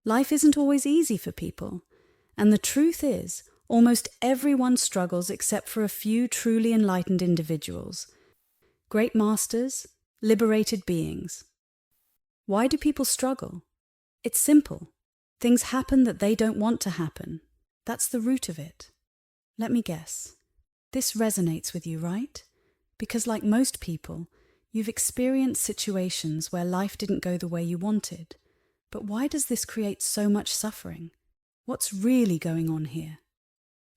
Life isn't always easy for people, and the truth is, almost everyone struggles except for a few truly enlightened individuals. Great masters, liberated beings. Why do people struggle? It's simple. Things happen that they don't want to happen. That's the root of it. Let me guess. This resonates with you, right? Because like most people, you've experienced situations where life didn't go the way you wanted. But why does this create so much suffering? What's really going on here?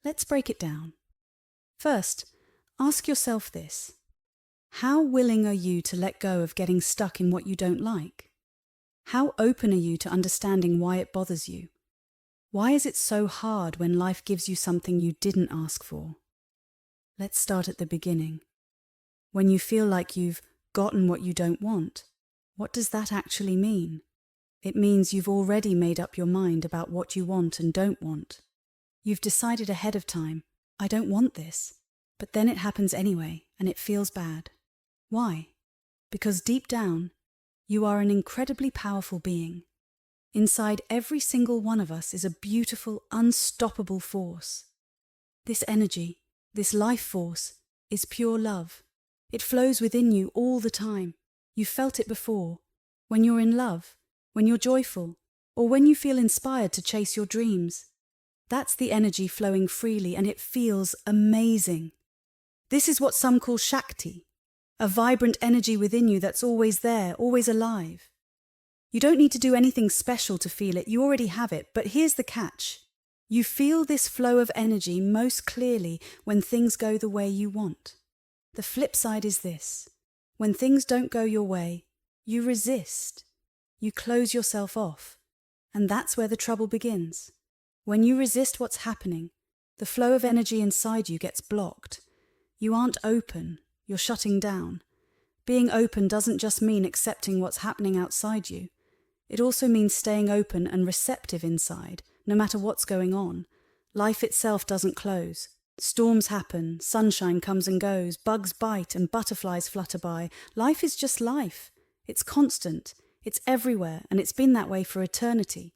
Let's break it down. First, ask yourself this. How willing are you to let go of getting stuck in what you don't like? How open are you to understanding why it bothers you? Why is it so hard when life gives you something you didn't ask for? Let's start at the beginning. When you feel like you've gotten what you don't want, what does that actually mean? It means you've already made up your mind about what you want and don't want. You've decided ahead of time, I don't want this, but then it happens anyway and it feels bad. Why? Because deep down, you are an incredibly powerful being. Inside every single one of us is a beautiful, unstoppable force. This energy, this life force, is pure love. It flows within you all the time. You've felt it before. When you're in love, when you're joyful, or when you feel inspired to chase your dreams. That's the energy flowing freely, and it feels amazing. This is what some call Shakti, a vibrant energy within you that's always there, always alive. You don't need to do anything special to feel it, you already have it, but here's the catch. You feel this flow of energy most clearly when things go the way you want. The flip side is this. When things don't go your way, you resist. You close yourself off. And that's where the trouble begins. When you resist what's happening, the flow of energy inside you gets blocked. You aren't open, you're shutting down. Being open doesn't just mean accepting what's happening outside you. It also means staying open and receptive inside, no matter what's going on. Life itself doesn't close. Storms happen, sunshine comes and goes, bugs bite and butterflies flutter by. Life is just life. It's constant, it's everywhere, and it's been that way for eternity.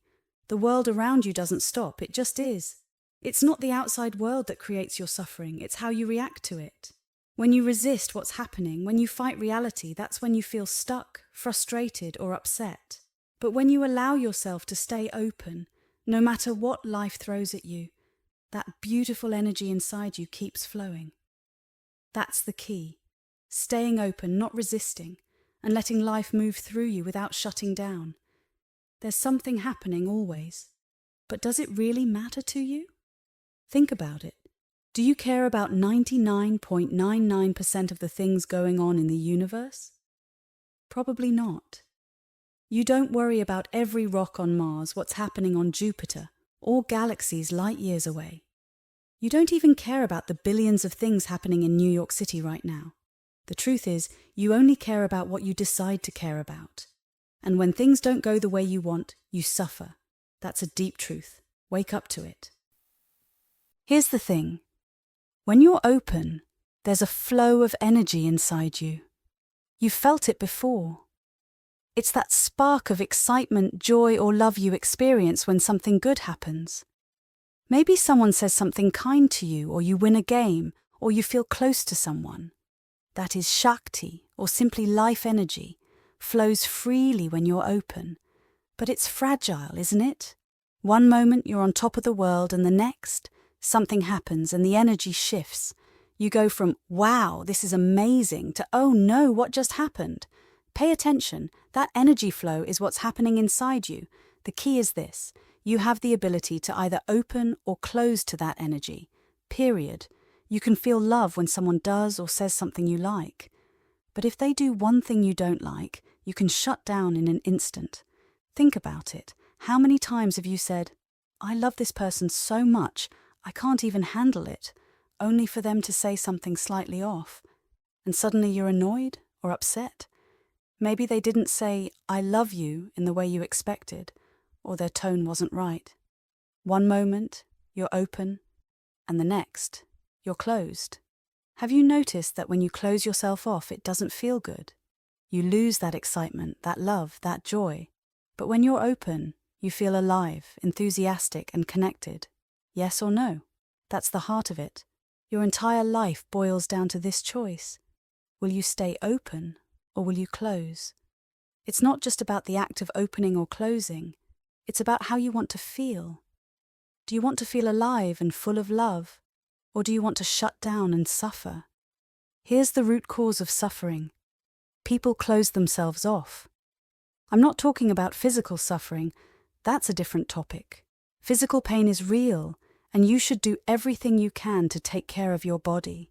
The world around you doesn't stop, it just is. It's not the outside world that creates your suffering, it's how you react to it. When you resist what's happening, when you fight reality, that's when you feel stuck, frustrated, or upset. But when you allow yourself to stay open, no matter what life throws at you, that beautiful energy inside you keeps flowing. That's the key. Staying open, not resisting, and letting life move through you without shutting down. There's something happening always. But does it really matter to you? Think about it. Do you care about 99.99% of the things going on in the universe? Probably not. You don't worry about every rock on Mars, what's happening on Jupiter, or galaxies light years away. You don't even care about the billions of things happening in New York City right now. The truth is, you only care about what you decide to care about. And when things don't go the way you want, you suffer. That's a deep truth. Wake up to it. Here's the thing. When you're open, there's a flow of energy inside you. You've felt it before. It's that spark of excitement, joy, or love you experience when something good happens. Maybe someone says something kind to you, or you win a game, or you feel close to someone. That is Shakti, or simply life energy, flows freely when you're open. But it's fragile, isn't it? One moment you're on top of the world, and the next, something happens and the energy shifts. You go from, wow, this is amazing, to, oh no, what just happened? Pay attention. That energy flow is what's happening inside you. The key is this. You have the ability to either open or close to that energy. Period. You can feel love when someone does or says something you like. But if they do one thing you don't like, you can shut down in an instant. Think about it. How many times have you said, I love this person so much, I can't even handle it, only for them to say something slightly off, and suddenly you're annoyed or upset? Maybe they didn't say, I love you in the way you expected, or their tone wasn't right. One moment, you're open, and the next, you're closed. Have you noticed that when you close yourself off, it doesn't feel good? You lose that excitement, that love, that joy. But when you're open, You feel alive, enthusiastic, and connected. Yes or no? That's the heart of it. Your entire life boils down to this choice. Will you stay open, or will you close? It's not just about the act of opening or closing. It's about how you want to feel. Do you want to feel alive and full of love, or do you want to shut down and suffer? Here's the root cause of suffering. People close themselves off. I'm not talking about physical suffering. That's a different topic. Physical pain is real, and you should do everything you can to take care of your body.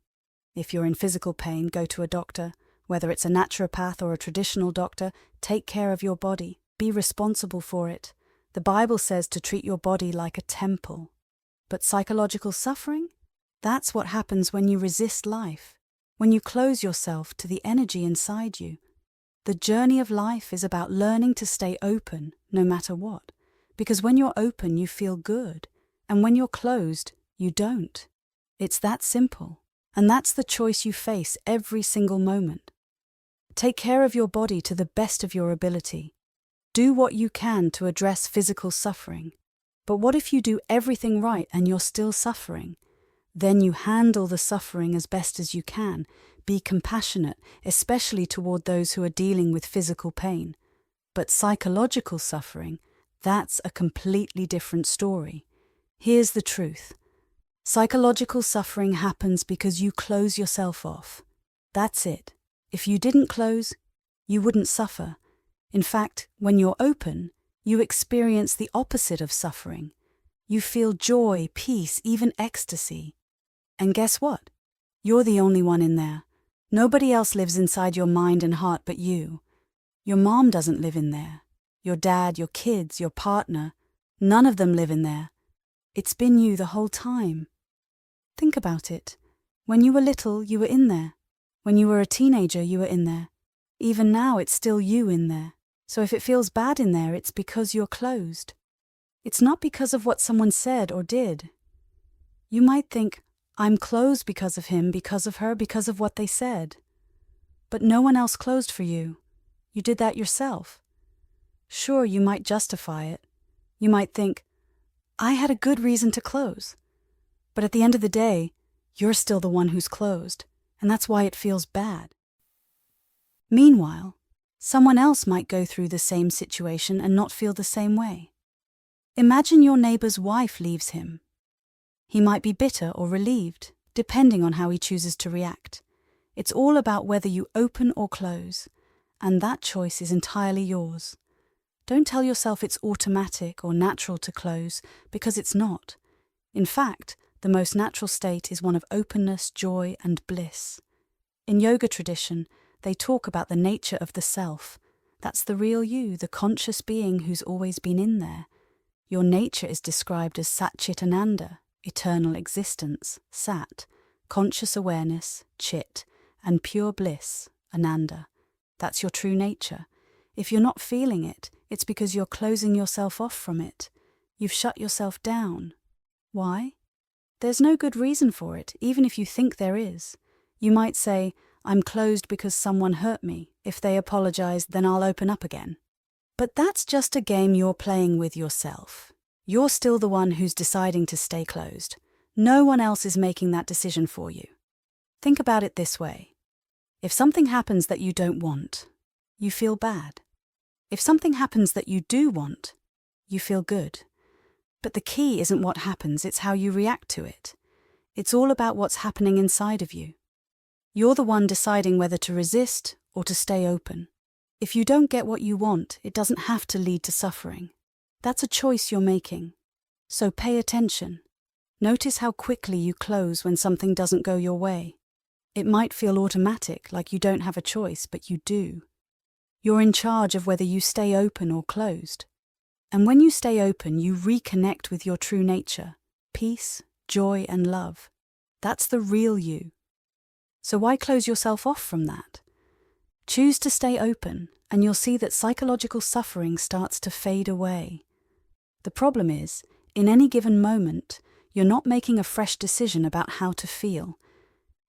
If you're in physical pain, go to a doctor. Whether it's a naturopath or a traditional doctor, take care of your body. Be responsible for it. The Bible says to treat your body like a temple. But psychological suffering? That's what happens when you resist life, when you close yourself to the energy inside you. The journey of life is about learning to stay open, no matter what. Because when you're open, you feel good. And when you're closed, you don't. It's that simple. And that's the choice you face every single moment. Take care of your body to the best of your ability. Do what you can to address physical suffering. But what if you do everything right and you're still suffering? Then you handle the suffering as best as you can. Be compassionate, especially toward those who are dealing with physical pain. But psychological suffering, that's a completely different story. Here's the truth. Psychological suffering happens because you close yourself off. That's it. If you didn't close, you wouldn't suffer. In fact, when you're open, you experience the opposite of suffering. You feel joy, peace, even ecstasy. And guess what? You're the only one in there. Nobody else lives inside your mind and heart but you. Your mom doesn't live in there. Your dad, your kids, your partner, none of them live in there. It's been you the whole time. Think about it. When you were little, you were in there. When you were a teenager, you were in there. Even now, it's still you in there. So if it feels bad in there, it's because you're closed. It's not because of what someone said or did. You might think, I'm closed because of him, because of her, because of what they said. But no one else closed for you. You did that yourself. Sure, you might justify it. You might think, I had a good reason to close. But at the end of the day, you're still the one who's closed, and that's why it feels bad. Meanwhile, someone else might go through the same situation and not feel the same way. Imagine your neighbor's wife leaves him. He might be bitter or relieved, depending on how he chooses to react. It's all about whether you open or close, and that choice is entirely yours. Don't tell yourself it's automatic or natural to close, because it's not. In fact, the most natural state is one of openness, joy, and bliss. In yoga tradition, they talk about the nature of the self. That's the real you, the conscious being who's always been in there. Your nature is described as Sat Chit Ananda, eternal existence, Sat, conscious awareness, Chit, and pure bliss, Ananda. That's your true nature. If you're not feeling it, it's because you're closing yourself off from it. You've shut yourself down. Why? There's no good reason for it, even if you think there is. You might say, I'm closed because someone hurt me. If they apologize, then I'll open up again. But that's just a game you're playing with yourself. You're still the one who's deciding to stay closed. No one else is making that decision for you. Think about it this way. If something happens that you don't want, you feel bad. If something happens that you do want, you feel good. But the key isn't what happens, it's how you react to it. It's all about what's happening inside of you. You're the one deciding whether to resist or to stay open. If you don't get what you want, it doesn't have to lead to suffering. That's a choice you're making. So pay attention. Notice how quickly you close when something doesn't go your way. It might feel automatic, like you don't have a choice, but you do. You're in charge of whether you stay open or closed. And when you stay open, you reconnect with your true nature, peace, joy, and love. That's the real you. So why close yourself off from that? Choose to stay open, and you'll see that psychological suffering starts to fade away. The problem is, in any given moment, you're not making a fresh decision about how to feel.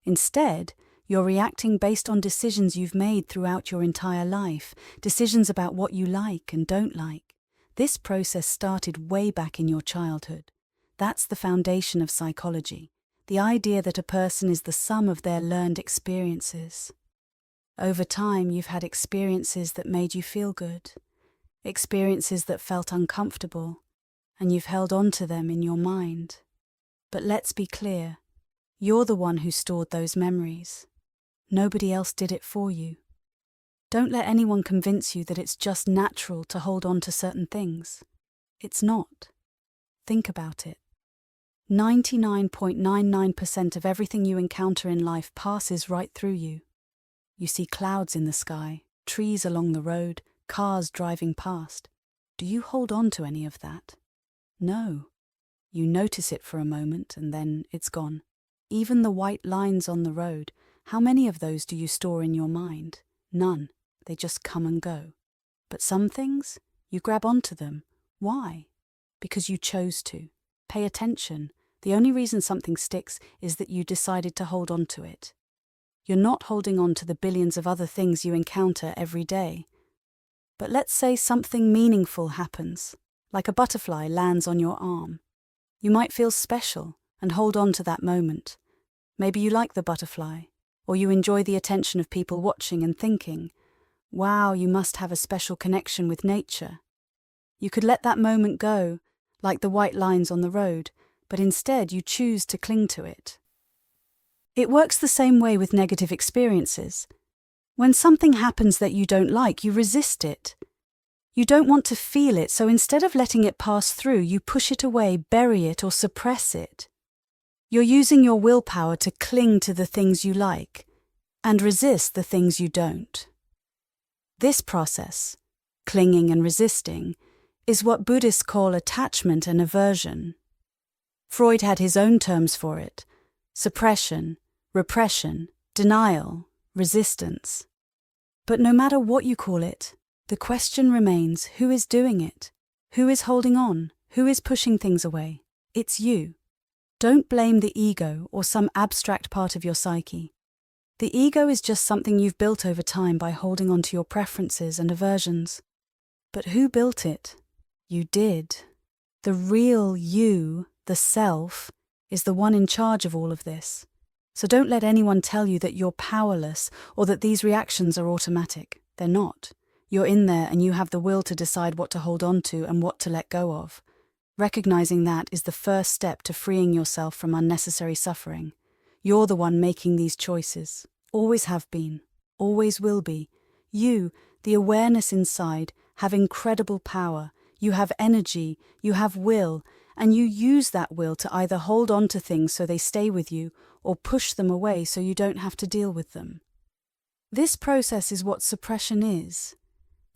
Instead, you're reacting based on decisions you've made throughout your entire life, decisions about what you like and don't like. This process started way back in your childhood. That's the foundation of psychology, the idea that a person is the sum of their learned experiences. Over time, you've had experiences that made you feel good, experiences that felt uncomfortable, and you've held on to them in your mind. But let's be clear, you're the one who stored those memories. Nobody else did it for you. Don't let anyone convince you that it's just natural to hold on to certain things. It's not. Think about it. 99.99% of everything you encounter in life passes right through you. You see clouds in the sky, trees along the road, cars driving past. Do you hold on to any of that? No. You notice it for a moment and then it's gone. Even the white lines on the road, how many of those do you store in your mind? None. They just come and go. But some things, you grab onto them. Why? Because you chose to. Pay attention. The only reason something sticks is that you decided to hold on to it. You're not holding on to the billions of other things you encounter every day. But let's say something meaningful happens, like a butterfly lands on your arm. You might feel special and hold on to that moment. Maybe you like the butterfly, or you enjoy the attention of people watching and thinking, wow, you must have a special connection with nature. You could let that moment go, like the white lines on the road, but instead you choose to cling to it. It works the same way with negative experiences. When something happens that you don't like, you resist it. You don't want to feel it, so instead of letting it pass through, you push it away, bury it, or suppress it. You're using your willpower to cling to the things you like and resist the things you don't. This process, clinging and resisting, is what Buddhists call attachment and aversion. Freud had his own terms for it: suppression, repression, denial, resistance. But no matter what you call it, the question remains, who is doing it? Who is holding on? Who is pushing things away? It's you. Don't blame the ego or some abstract part of your psyche. The ego is just something you've built over time by holding on to your preferences and aversions. But who built it? You did. The real you, the self, is the one in charge of all of this. So don't let anyone tell you that you're powerless or that these reactions are automatic. They're not. You're in there and you have the will to decide what to hold on to and what to let go of. Recognizing that is the first step to freeing yourself from unnecessary suffering. You're the one making these choices. Always have been. Always will be. You, the awareness inside, have incredible power. You have energy. You have will. And you use that will to either hold on to things so they stay with you or push them away so you don't have to deal with them. This process is what suppression is.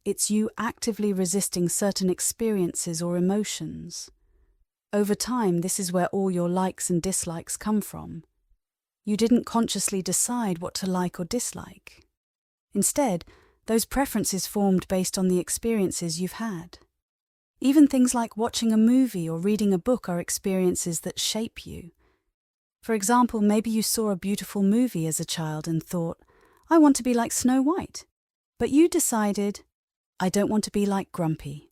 It's you actively resisting certain experiences or emotions. Over time, this is where all your likes and dislikes come from. You didn't consciously decide what to like or dislike. Instead, those preferences formed based on the experiences you've had. Even things like watching a movie or reading a book are experiences that shape you. For example, maybe you saw a beautiful movie as a child and thought, I want to be like Snow White. But you decided, I don't want to be like Grumpy.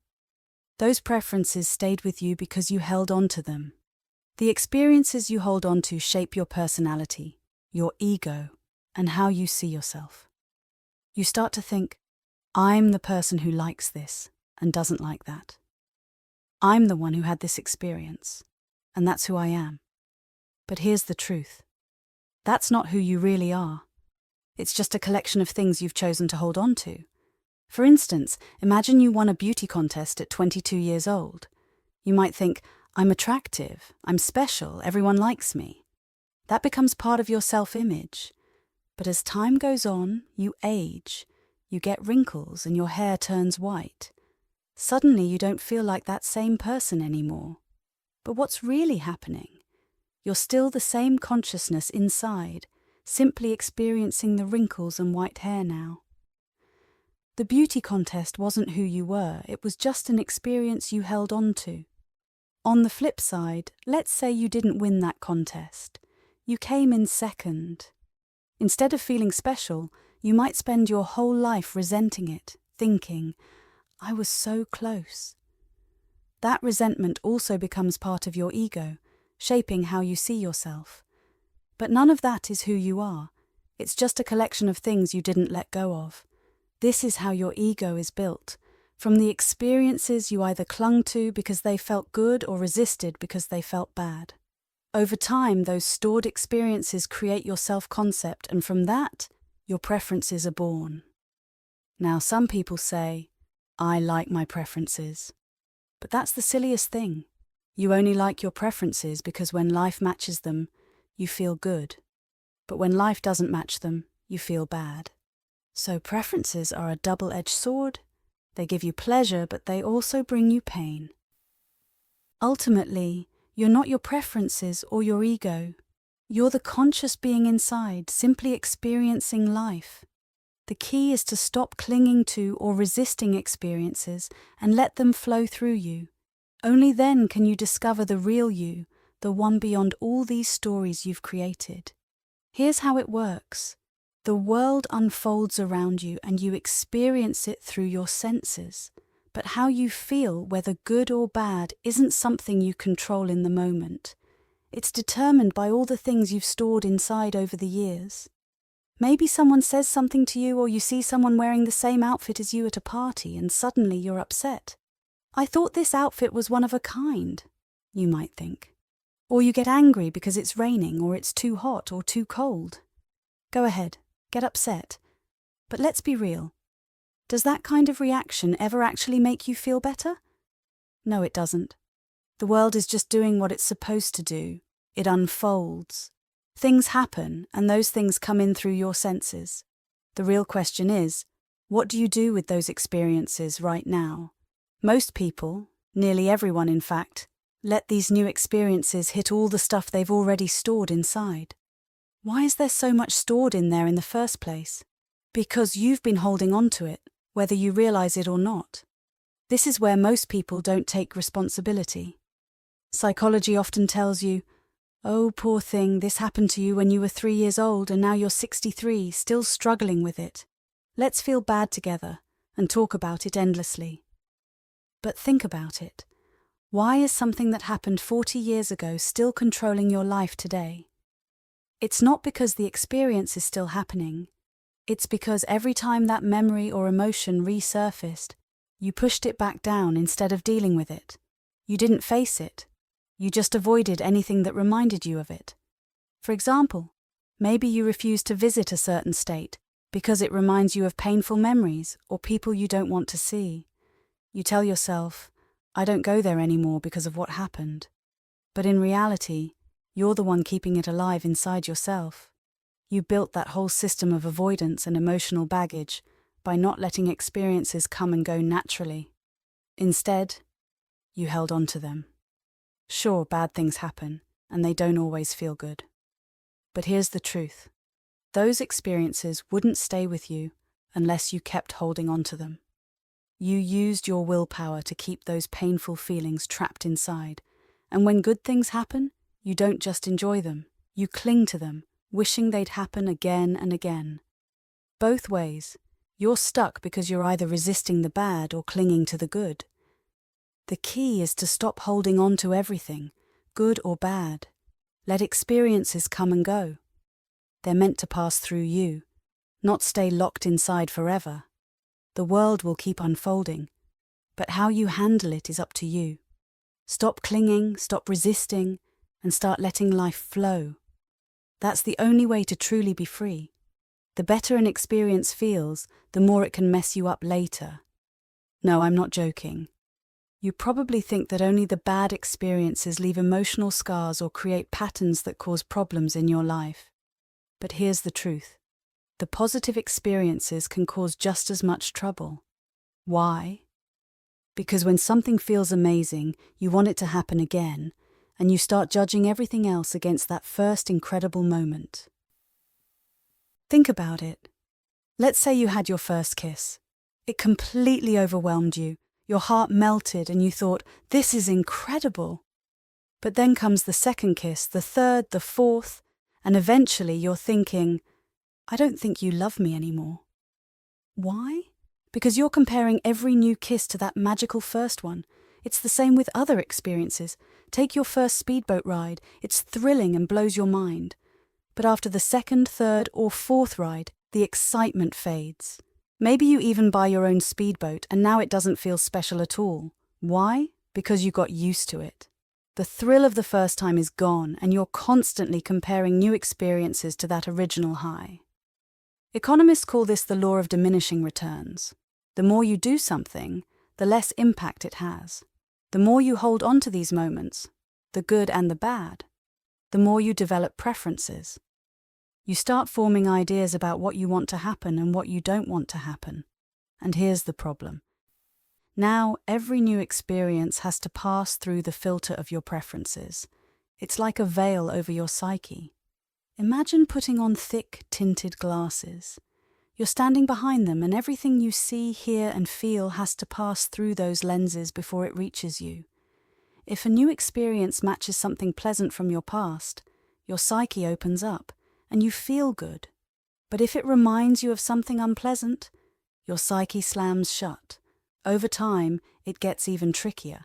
Those preferences stayed with you because you held on to them. The experiences you hold on to shape your personality, your ego, and how you see yourself. You start to think, I'm the person who likes this and doesn't like that. I'm the one who had this experience, and that's who I am. But here's the truth. That's not who you really are. It's just a collection of things you've chosen to hold on to. For instance, imagine you won a beauty contest at 22 years old. You might think, I'm attractive, I'm special, everyone likes me. That becomes part of your self-image. But as time goes on, you age, you get wrinkles and your hair turns white. Suddenly you don't feel like that same person anymore. But what's really happening? You're still the same consciousness inside, simply experiencing the wrinkles and white hair now. The beauty contest wasn't who you were, it was just an experience you held on to. On the flip side, let's say you didn't win that contest. You came in second. Instead of feeling special, you might spend your whole life resenting it, thinking, I was so close. that resentment also becomes part of your ego, shaping how you see yourself. But none of that is who you are. It's just a collection of things you didn't let go of. This is how your ego is built, from the experiences you either clung to because they felt good or resisted because they felt bad. Over time, those stored experiences create your self-concept, and from that, your preferences are born. Now, some people say, I like my preferences. But that's the silliest thing. You only like your preferences because when life matches them, you feel good. But when life doesn't match them, you feel bad. So preferences are a double-edged sword. They give you pleasure, but they also bring you pain. Ultimately, you're not your preferences or your ego. You're the conscious being inside, simply experiencing life. The key is to stop clinging to or resisting experiences and let them flow through you. Only then can you discover the real you, the one beyond all these stories you've created. Here's how it works. The world unfolds around you and you experience it through your senses. But how you feel, whether good or bad, isn't something you control in the moment. It's determined by all the things you've stored inside over the years. Maybe someone says something to you, or you see someone wearing the same outfit as you at a party and suddenly you're upset. I thought this outfit was one of a kind, you might think. Or you get angry because it's raining or it's too hot or too cold. Go ahead, get upset. But let's be real. Does that kind of reaction ever actually make you feel better? No, it doesn't. The world is just doing what it's supposed to do. It unfolds. Things happen, and those things come in through your senses. The real question is, what do you do with those experiences right now? Most people, nearly everyone in fact, let these new experiences hit all the stuff they've already stored inside. Why is there so much stored in there in the first place? Because you've been holding on to it, whether you realize it or not. This is where most people don't take responsibility. Psychology often tells you, oh, poor thing, this happened to you when you were 3 years old and now you're 63, still struggling with it. Let's feel bad together and talk about it endlessly. But think about it. Why is something that happened 40 years ago still controlling your life today? It's not because the experience is still happening. It's because every time that memory or emotion resurfaced, you pushed it back down instead of dealing with it. You didn't face it. You just avoided anything that reminded you of it. For example, maybe you refuse to visit a certain state because it reminds you of painful memories or people you don't want to see. You tell yourself, I don't go there anymore because of what happened. But in reality, you're the one keeping it alive inside yourself. You built that whole system of avoidance and emotional baggage by not letting experiences come and go naturally. Instead, you held on to them. Sure, bad things happen, and they don't always feel good. But here's the truth. Those experiences wouldn't stay with you unless you kept holding on to them. You used your willpower to keep those painful feelings trapped inside, and when good things happen, you don't just enjoy them, you cling to them, wishing they'd happen again and again. Both ways, you're stuck because you're either resisting the bad or clinging to the good. The key is to stop holding on to everything, good or bad. Let experiences come and go. They're meant to pass through you, not stay locked inside forever. The world will keep unfolding, but how you handle it is up to you. Stop clinging, stop resisting, and start letting life flow. That's the only way to truly be free. The better an experience feels, the more it can mess you up later. No, I'm not joking. You probably think that only the bad experiences leave emotional scars or create patterns that cause problems in your life. But here's the truth. The positive experiences can cause just as much trouble. Why? Because when something feels amazing, you want it to happen again, and you start judging everything else against that first incredible moment. Think about it. Let's say you had your first kiss. It completely overwhelmed you. Your heart melted and you thought, this is incredible. But then comes the second kiss, the third, the fourth, and eventually you're thinking, I don't think you love me anymore. Why? Because you're comparing every new kiss to that magical first one. It's the same with other experiences. Take your first speedboat ride. It's thrilling and blows your mind. But after the second, third, or fourth ride, the excitement fades. Maybe you even buy your own speedboat and now it doesn't feel special at all. Why? Because you got used to it. The thrill of the first time is gone and you're constantly comparing new experiences to that original high. Economists call this the law of diminishing returns. The more you do something, the less impact it has. The more you hold on to these moments, the good and the bad, the more you develop preferences. You start forming ideas about what you want to happen and what you don't want to happen. And here's the problem. Now, every new experience has to pass through the filter of your preferences. It's like a veil over your psyche. Imagine putting on thick, tinted glasses. You're standing behind them and everything you see, hear, and feel has to pass through those lenses before it reaches you. If a new experience matches something pleasant from your past, your psyche opens up and you feel good. But if it reminds you of something unpleasant, your psyche slams shut. Over time, it gets even trickier.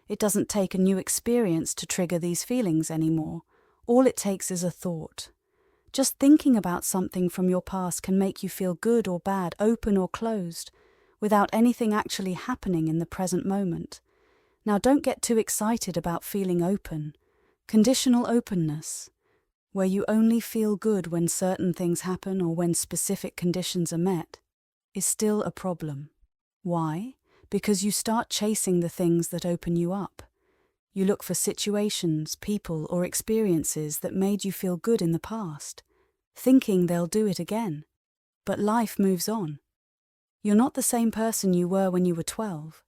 It doesn't take a new experience to trigger these feelings anymore. All it takes is a thought. Just thinking about something from your past can make you feel good or bad, open or closed, without anything actually happening in the present moment. Now, don't get too excited about feeling open. Conditional openness, where you only feel good when certain things happen or when specific conditions are met, is still a problem. Why? Because you start chasing the things that open you up. You look for situations, people, or experiences that made you feel good in the past, thinking they'll do it again. But life moves on. You're not the same person you were when you were 12.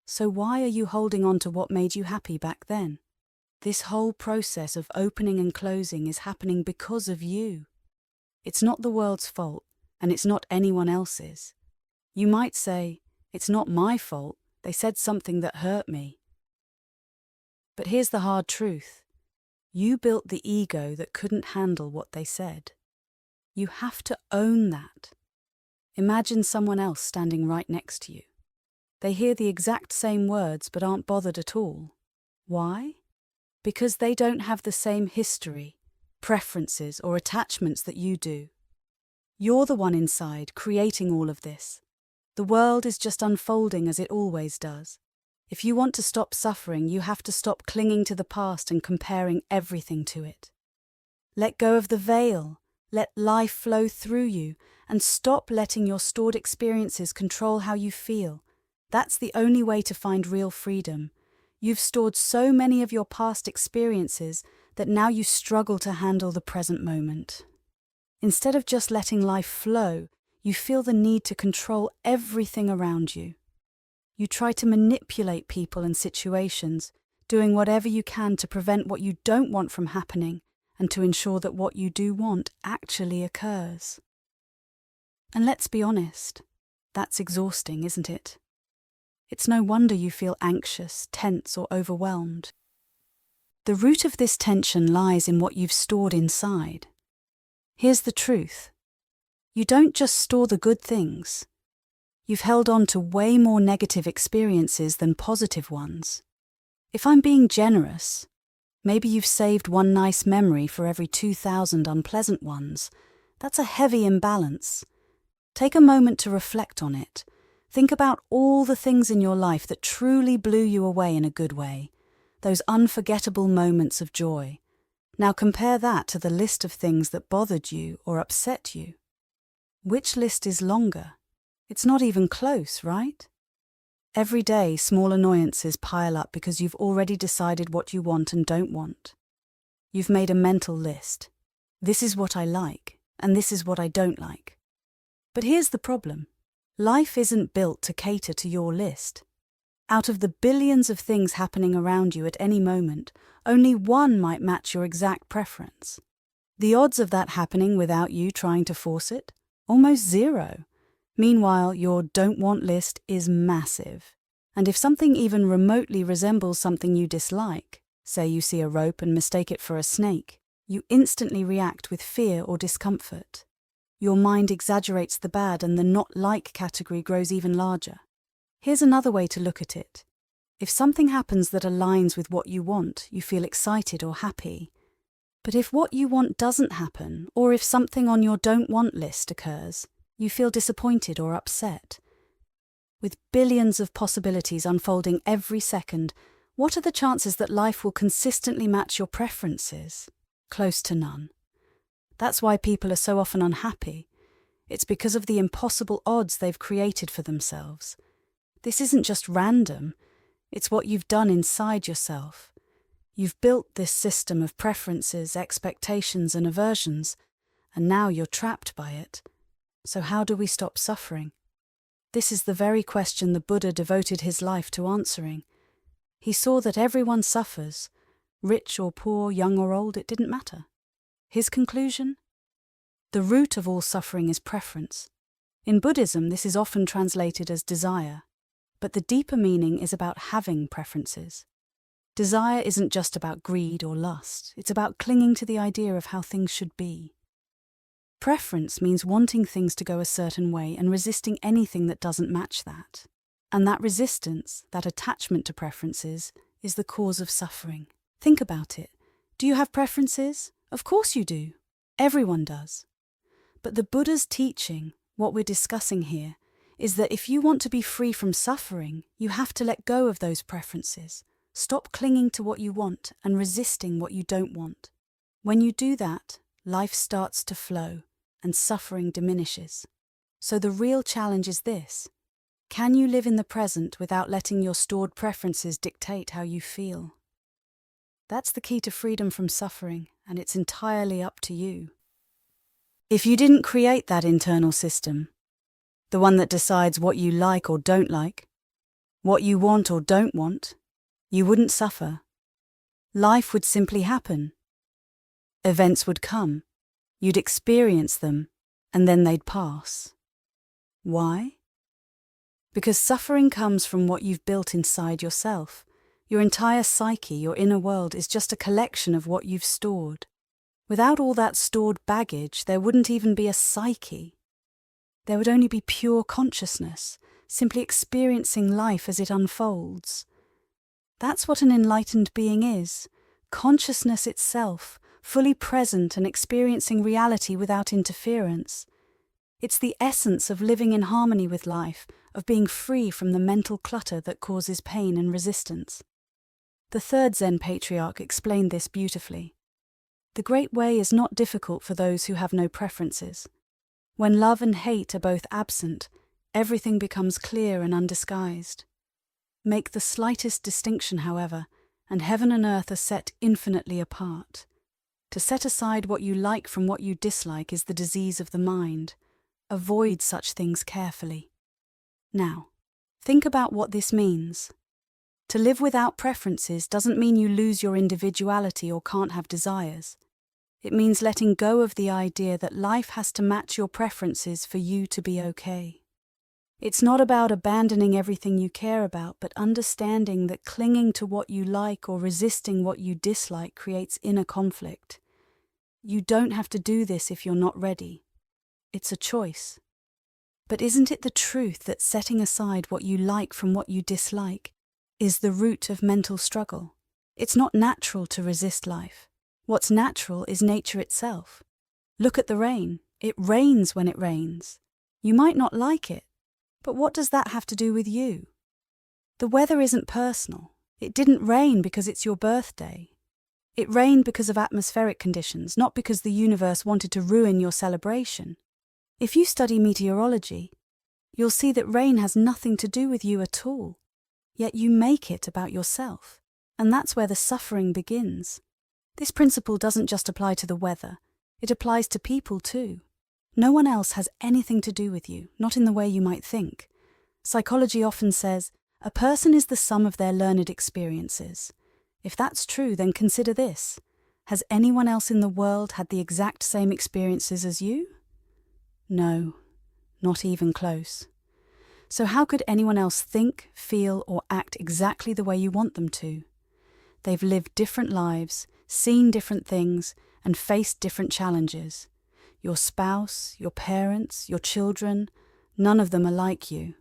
So why are you holding on to what made you happy back then? This whole process of opening and closing is happening because of you. It's not the world's fault, and it's not anyone else's. You might say, "It's not my fault, they said something that hurt me." But here's the hard truth. You built the ego that couldn't handle what they said. You have to own that. Imagine someone else standing right next to you. They hear the exact same words but aren't bothered at all. Why? Because they don't have the same history, preferences, or attachments that you do. You're the one inside creating all of this. The world is just unfolding as it always does. If you want to stop suffering, you have to stop clinging to the past and comparing everything to it. Let go of the veil, let life flow through you, and stop letting your stored experiences control how you feel. That's the only way to find real freedom. You've stored so many of your past experiences that now you struggle to handle the present moment. Instead of just letting life flow, you feel the need to control everything around you. You try to manipulate people and situations, doing whatever you can to prevent what you don't want from happening and to ensure that what you do want actually occurs. And let's be honest, that's exhausting, isn't it? It's no wonder you feel anxious, tense, or overwhelmed. The root of this tension lies in what you've stored inside. Here's the truth. You don't just store the good things. You've held on to way more negative experiences than positive ones. If I'm being generous, maybe you've saved one nice memory for every 2,000 unpleasant ones. That's a heavy imbalance. Take a moment to reflect on it. Think about all the things in your life that truly blew you away in a good way, those unforgettable moments of joy. Now compare that to the list of things that bothered you or upset you. Which list is longer? It's not even close, right? Every day, small annoyances pile up because you've already decided what you want and don't want. You've made a mental list. This is what I like, and this is what I don't like. But here's the problem. Life isn't built to cater to your list. Out of the billions of things happening around you at any moment, only one might match your exact preference. The odds of that happening without you trying to force it? Almost zero. Meanwhile, your don't want list is massive. And if something even remotely resembles something you dislike, say you see a rope and mistake it for a snake, you instantly react with fear or discomfort. Your mind exaggerates the bad and the not like category grows even larger. Here's another way to look at it. If something happens that aligns with what you want, you feel excited or happy. But if what you want doesn't happen, or if something on your don't want list occurs, you feel disappointed or upset. With billions of possibilities unfolding every second, what are the chances that life will consistently match your preferences? Close to none. That's why people are so often unhappy. It's because of the impossible odds they've created for themselves. This isn't just random, it's what you've done inside yourself. You've built this system of preferences, expectations, and aversions, and now you're trapped by it. So how do we stop suffering? This is the very question the Buddha devoted his life to answering. He saw that everyone suffers. Rich or poor, young or old, it didn't matter. His conclusion? The root of all suffering is preference. In Buddhism, this is often translated as desire, but the deeper meaning is about having preferences. Desire isn't just about greed or lust, it's about clinging to the idea of how things should be. Preference means wanting things to go a certain way and resisting anything that doesn't match that. And that resistance, that attachment to preferences, is the cause of suffering. Think about it. Do you have preferences? Of course you do. Everyone does. But the Buddha's teaching, what we're discussing here, is that if you want to be free from suffering, you have to let go of those preferences. Stop clinging to what you want and resisting what you don't want. When you do that, life starts to flow and suffering diminishes. So the real challenge is this. Can you live in the present without letting your stored preferences dictate how you feel? That's the key to freedom from suffering, and it's entirely up to you. If you didn't create that internal system, the one that decides what you like or don't like, what you want or don't want, you wouldn't suffer. Life would simply happen. Events would come, you'd experience them, and then they'd pass. Why? Because suffering comes from what you've built inside yourself. Your entire psyche, your inner world, is just a collection of what you've stored. Without all that stored baggage, there wouldn't even be a psyche. There would only be pure consciousness, simply experiencing life as it unfolds. That's what an enlightened being is, consciousness itself, fully present and experiencing reality without interference. It's the essence of living in harmony with life, of being free from the mental clutter that causes pain and resistance. The third Zen patriarch explained this beautifully. The great way is not difficult for those who have no preferences. When love and hate are both absent, everything becomes clear and undisguised. Make the slightest distinction, however, and heaven and earth are set infinitely apart. To set aside what you like from what you dislike is the disease of the mind. Avoid such things carefully. Now, think about what this means. To live without preferences doesn't mean you lose your individuality or can't have desires. It means letting go of the idea that life has to match your preferences for you to be okay. It's not about abandoning everything you care about, but understanding that clinging to what you like or resisting what you dislike creates inner conflict. You don't have to do this if you're not ready. It's a choice. But isn't it the truth that setting aside what you like from what you dislike is the root of mental struggle? It's not natural to resist life. What's natural is nature itself. Look at the rain. It rains when it rains. You might not like it, but what does that have to do with you? The weather isn't personal. It didn't rain because it's your birthday. It rained because of atmospheric conditions, not because the universe wanted to ruin your celebration. If you study meteorology, you'll see that rain has nothing to do with you at all. Yet you make it about yourself, and that's where the suffering begins. This principle doesn't just apply to the weather, it applies to people too. No one else has anything to do with you, not in the way you might think. Psychology often says, a person is the sum of their learned experiences. If that's true, then consider this. Has anyone else in the world had the exact same experiences as you? No, not even close. So how could anyone else think, feel, or act exactly the way you want them to? They've lived different lives, seen different things, and faced different challenges. Your spouse, your parents, your children, none of them are like you.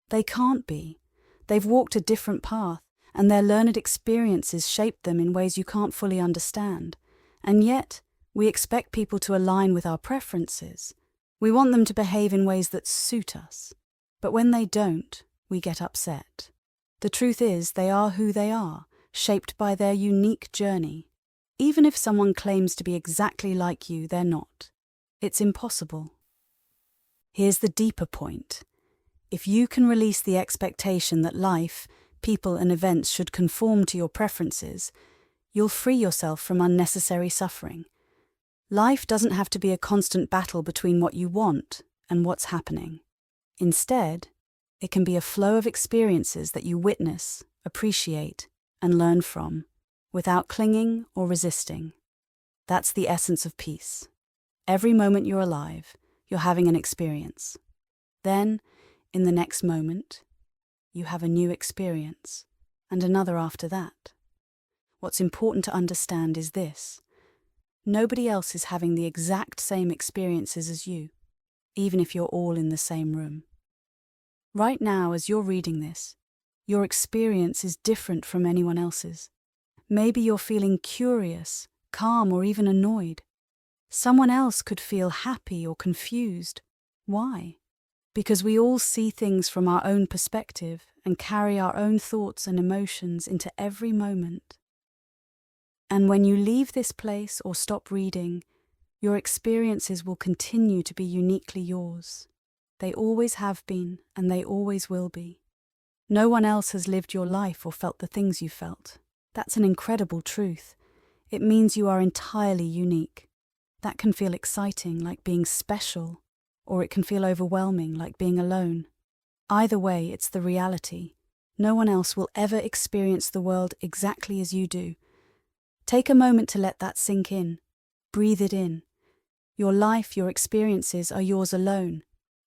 They can't be. They've walked a different path, and their learned experiences shaped them in ways you can't fully understand. And yet, we expect people to align with our preferences. We want them to behave in ways that suit us. But when they don't, we get upset. The truth is, they are who they are, shaped by their unique journey. Even if someone claims to be exactly like you, they're not. It's impossible. Here's the deeper point. If you can release the expectation that life, people, and events should conform to your preferences, you'll free yourself from unnecessary suffering. Life doesn't have to be a constant battle between what you want and what's happening. Instead, it can be a flow of experiences that you witness, appreciate, and learn from, without clinging or resisting. That's the essence of peace. Every moment you're alive, you're having an experience. Then, in the next moment, you have a new experience, and another after that. What's important to understand is this: nobody else is having the exact same experiences as you, even if you're all in the same room. Right now, as you're reading this, your experience is different from anyone else's. Maybe you're feeling curious, calm, or even annoyed. Someone else could feel happy or confused. Why? Because we all see things from our own perspective and carry our own thoughts and emotions into every moment. And when you leave this place or stop reading, your experiences will continue to be uniquely yours. They always have been, and they always will be. No one else has lived your life or felt the things you felt. That's an incredible truth. It means you are entirely unique. That can feel exciting, like being special, or it can feel overwhelming, like being alone. Either way, it's the reality. No one else will ever experience the world exactly as you do. Take a moment to let that sink in. Breathe it in. Your life, your experiences are yours alone.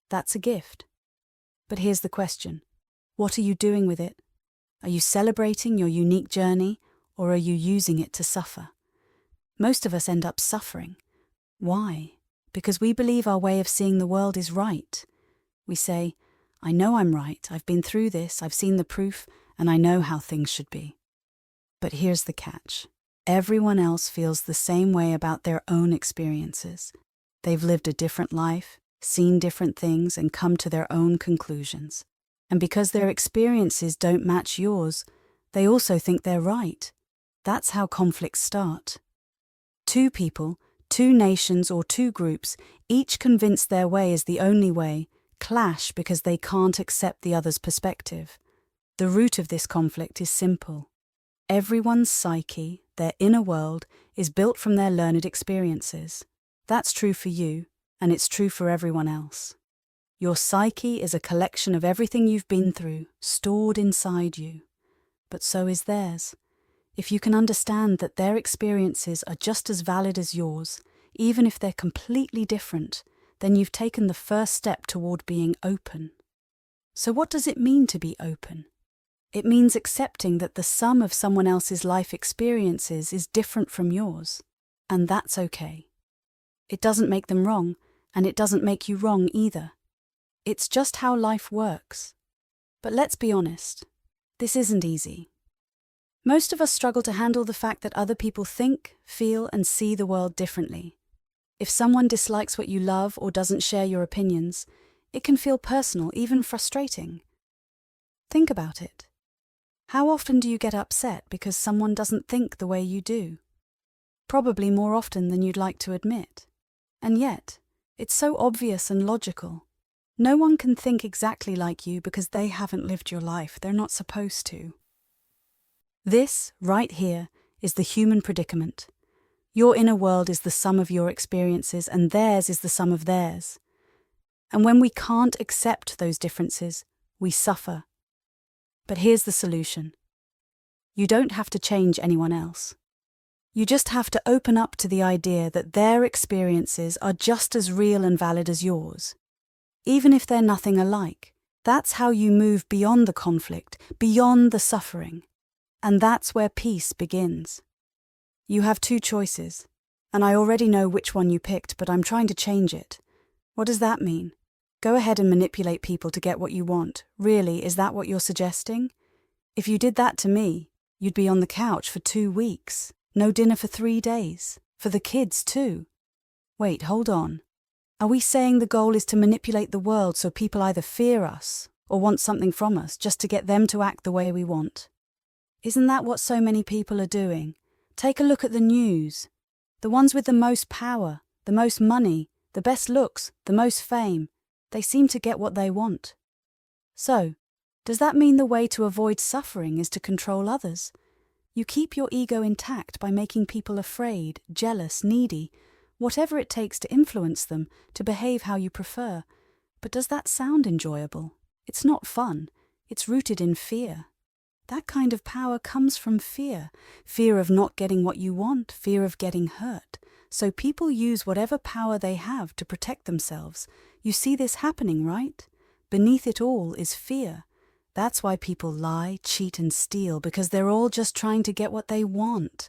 That's a gift. But here's the question. What are you doing with it? Are you celebrating your unique journey, or are you using it to suffer? Most of us end up suffering. Why? Because we believe our way of seeing the world is right. We say, I know I'm right, I've been through this, I've seen the proof, and I know how things should be. But here's the catch. Everyone else feels the same way about their own experiences. They've lived a different life, seen different things, and come to their own conclusions. And because their experiences don't match yours, they also think they're right. That's how conflicts start. Two people, two nations, or two groups, each convinced their way is the only way, clash because they can't accept the other's perspective. The root of this conflict is simple. Everyone's psyche, their inner world, is built from their learned experiences. That's true for you, and it's true for everyone else. Your psyche is a collection of everything you've been through, stored inside you. But so is theirs. If you can understand that their experiences are just as valid as yours, even if they're completely different, then you've taken the first step toward being open. So what does it mean to be open? It means accepting that the sum of someone else's life experiences is different from yours, and that's okay. It doesn't make them wrong, and it doesn't make you wrong either. It's just how life works. But let's be honest, this isn't easy. Most of us struggle to handle the fact that other people think, feel, and see the world differently. If someone dislikes what you love or doesn't share your opinions, it can feel personal, even frustrating. Think about it. How often do you get upset because someone doesn't think the way you do? Probably more often than you'd like to admit. And yet, it's so obvious and logical. No one can think exactly like you because they haven't lived your life. They're not supposed to. This, right here, is the human predicament. Your inner world is the sum of your experiences, and theirs is the sum of theirs. And when we can't accept those differences, we suffer. But here's the solution. You don't have to change anyone else. You just have to open up to the idea that their experiences are just as real and valid as yours. Even if they're nothing alike, that's how you move beyond the conflict, beyond the suffering. And that's where peace begins. You have two choices, and I already know which one you picked, but I'm trying to change it. What does that mean? Go ahead and manipulate people to get what you want. Really, is that what you're suggesting? If you did that to me, you'd be on the couch for 2 weeks, no dinner for 3 days, for the kids too. Wait, hold on. Are we saying the goal is to manipulate the world so people either fear us or want something from us just to get them to act the way we want? Isn't that what so many people are doing? Take a look at the news. The ones with the most power, the most money, the best looks, the most fame, they seem to get what they want. So, does that mean the way to avoid suffering is to control others? You keep your ego intact by making people afraid, jealous, needy, whatever it takes to influence them to behave how you prefer. But does that sound enjoyable? It's not fun. It's rooted in fear. That kind of power comes from fear. Fear of not getting what you want, fear of getting hurt. So people use whatever power they have to protect themselves. You see this happening, right? Beneath it all is fear. That's why people lie, cheat, and steal, because they're all just trying to get what they want.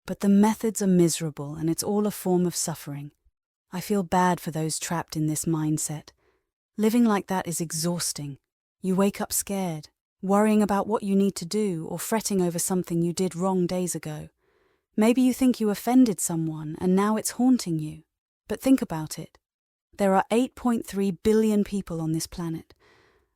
But the methods are miserable, and it's all a form of suffering. I feel bad for those trapped in this mindset. Living like that is exhausting. You wake up scared, worrying about what you need to do or fretting over something you did wrong days ago. Maybe you think you offended someone and now it's haunting you. But think about it. There are 8.3 billion people on this planet.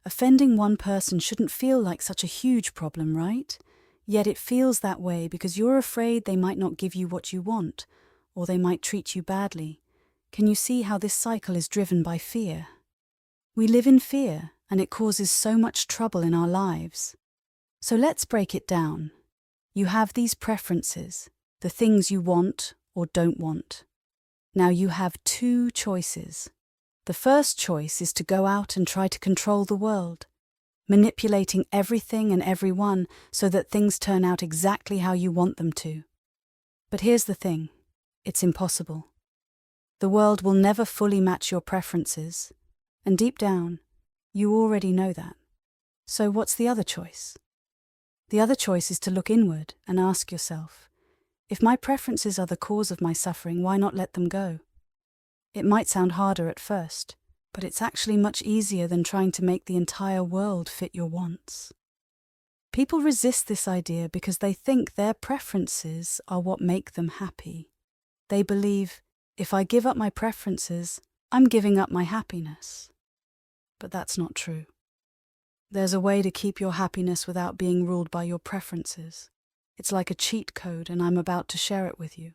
Offending one person shouldn't feel like such a huge problem, right? Yet it feels that way because you're afraid they might not give you what you want, or they might treat you badly. Can you see how this cycle is driven by fear? We live in fear, and it causes so much trouble in our lives. So let's break it down. You have these preferences, the things you want or don't want. Now you have 2 choices. The first choice is to go out and try to control the world, manipulating everything and everyone so that things turn out exactly how you want them to. But here's the thing, it's impossible. The world will never fully match your preferences, and deep down, you already know that. So what's the other choice? The other choice is to look inward and ask yourself, if my preferences are the cause of my suffering, why not let them go? It might sound harder at first, but it's actually much easier than trying to make the entire world fit your wants. People resist this idea because they think their preferences are what make them happy. They believe, if I give up my preferences, I'm giving up my happiness. But that's not true. There's a way to keep your happiness without being ruled by your preferences. It's like a cheat code, and I'm about to share it with you.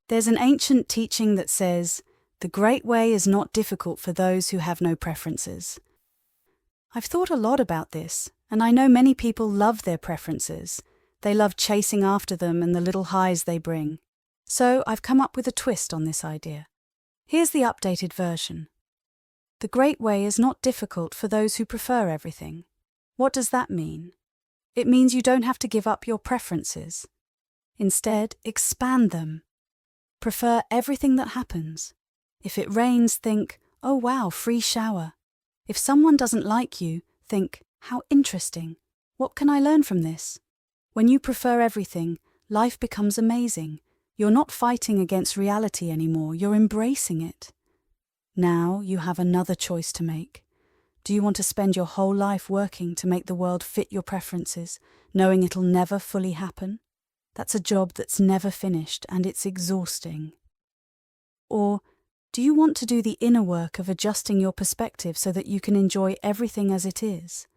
There's an ancient teaching that says, the great way is not difficult for those who have no preferences. I've thought a lot about this, and I know many people love their preferences. They love chasing after them and the little highs they bring. So I've come up with a twist on this idea. Here's the updated version. The great way is not difficult for those who prefer everything. What does that mean? It means you don't have to give up your preferences. Instead, expand them. Prefer everything that happens. If it rains, think, oh wow, free shower. If someone doesn't like you, think, how interesting. What can I learn from this? When you prefer everything, life becomes amazing. You're not fighting against reality anymore, you're embracing it. Now you have another choice to make. Do you want to spend your whole life working to make the world fit your preferences, knowing it'll never fully happen? That's a job that's never finished, and it's exhausting. Or, do you want to do the inner work of adjusting your perspective so that you can enjoy everything as it is?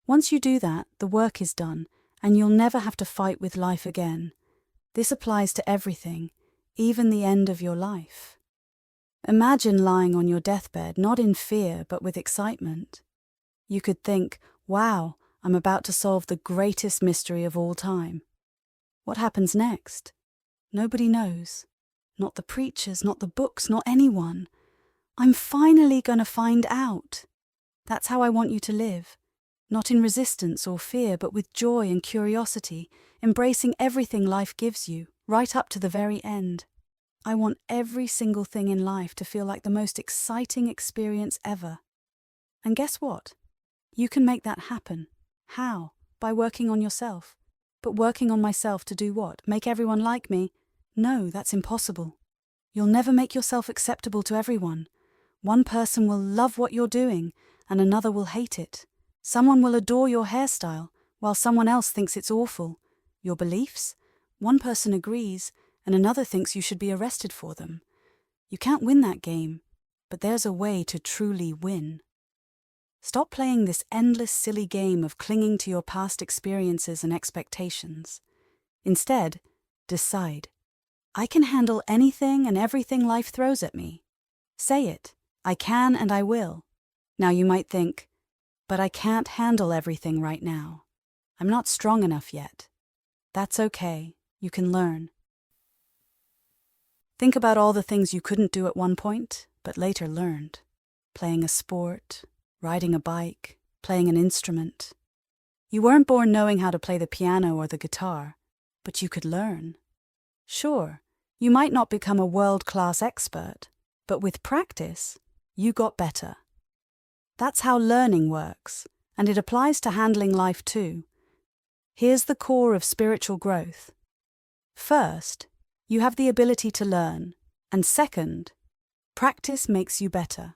Once you do that, the work is done, and you'll never have to fight with life again. This applies to everything, even the end of your life. Imagine lying on your deathbed, not in fear, but with excitement. You could think, wow, I'm about to solve the greatest mystery of all time. What happens next? Nobody knows. Not the preachers, not the books, not anyone. I'm finally going to find out. That's how I want you to live. Not in resistance or fear, but with joy and curiosity, embracing everything life gives you, right up to the very end. I want every single thing in life to feel like the most exciting experience ever. And guess what? You can make that happen. How? By working on yourself. But working on myself to do what? Make everyone like me? No, that's impossible. You'll never make yourself acceptable to everyone. One person will love what you're doing, and another will hate it. Someone will adore your hairstyle, while someone else thinks it's awful. Your beliefs? One person agrees, and another thinks you should be arrested for them. You can't win that game, but there's a way to truly win. Stop playing this endless silly game of clinging to your past experiences and expectations. Instead, decide. I can handle anything and everything life throws at me. Say it. I can and I will. Now you might think, but I can't handle everything right now. I'm not strong enough yet. That's okay. You can learn. Think about all the things you couldn't do at one point, but later learned. Playing a sport, riding a bike, playing an instrument. You weren't born knowing how to play the piano or the guitar, but you could learn. Sure, you might not become a world-class expert, but with practice, you got better. That's how learning works, and it applies to handling life too. Here's the core of spiritual growth. First, you have the ability to learn, and second, practice makes you better.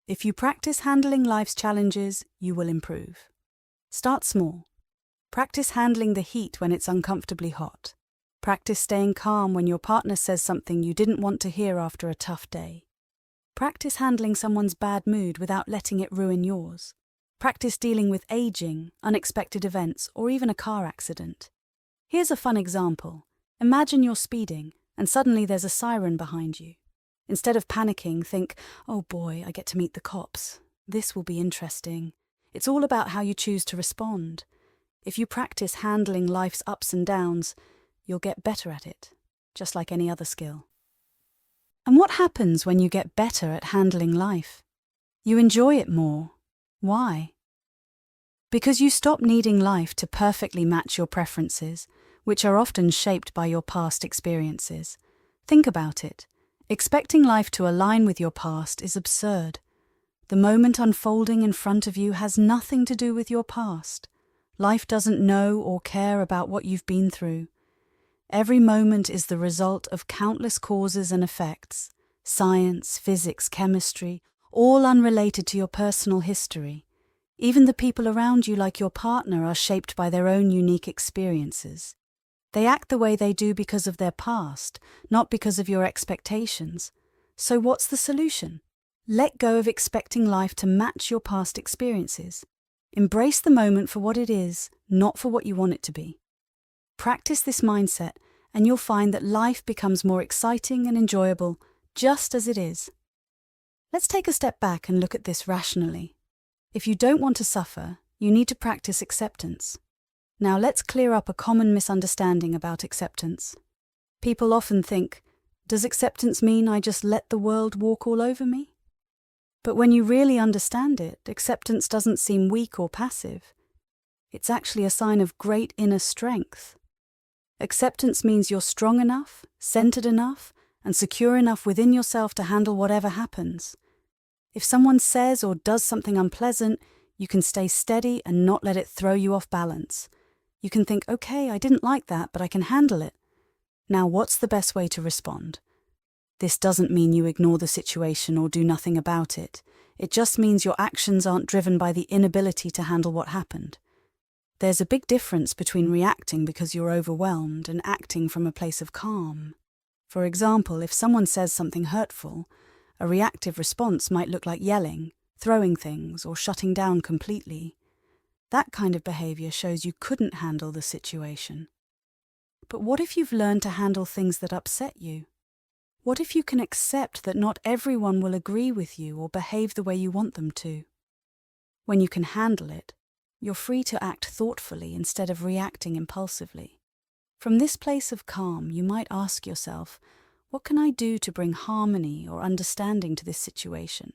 If you practice handling life's challenges, you will improve. Start small. Practice handling the heat when it's uncomfortably hot. Practice staying calm when your partner says something you didn't want to hear after a tough day. Practice handling someone's bad mood without letting it ruin yours. Practice dealing with aging, unexpected events, or even a car accident. Here's a fun example. Imagine you're speeding, and suddenly there's a siren behind you. Instead of panicking, think, oh boy, I get to meet the cops. This will be interesting. It's all about how you choose to respond. If you practice handling life's ups and downs, you'll get better at it, just like any other skill. And what happens when you get better at handling life? You enjoy it more. Why? Because you stop needing life to perfectly match your preferences, which are often shaped by your past experiences. Think about it. Expecting life to align with your past is absurd. The moment unfolding in front of you has nothing to do with your past. Life doesn't know or care about what you've been through. Every moment is the result of countless causes and effects, science, physics, chemistry, all unrelated to your personal history. Even the people around you, like your partner, are shaped by their own unique experiences. They act the way they do because of their past, not because of your expectations. So what's the solution? Let go of expecting life to match your past experiences. Embrace the moment for what it is, not for what you want it to be. Practice this mindset, and you'll find that life becomes more exciting and enjoyable, just as it is. Let's take a step back and look at this rationally. If you don't want to suffer, you need to practice acceptance. Now let's clear up a common misunderstanding about acceptance. People often think, does acceptance mean I just let the world walk all over me? But when you really understand it, acceptance doesn't seem weak or passive. It's actually a sign of great inner strength. Acceptance means you're strong enough, centered enough, and secure enough within yourself to handle whatever happens. If someone says or does something unpleasant, you can stay steady and not let it throw you off balance. You can think, okay, I didn't like that, but I can handle it. Now, what's the best way to respond? This doesn't mean you ignore the situation or do nothing about it. It just means your actions aren't driven by the inability to handle what happened. There's a big difference between reacting because you're overwhelmed and acting from a place of calm. For example, if someone says something hurtful, a reactive response might look like yelling, throwing things, or shutting down completely. That kind of behavior shows you couldn't handle the situation. But what if you've learned to handle things that upset you? What if you can accept that not everyone will agree with you or behave the way you want them to? When you can handle it, you're free to act thoughtfully instead of reacting impulsively. From this place of calm, you might ask yourself, what can I do to bring harmony or understanding to this situation?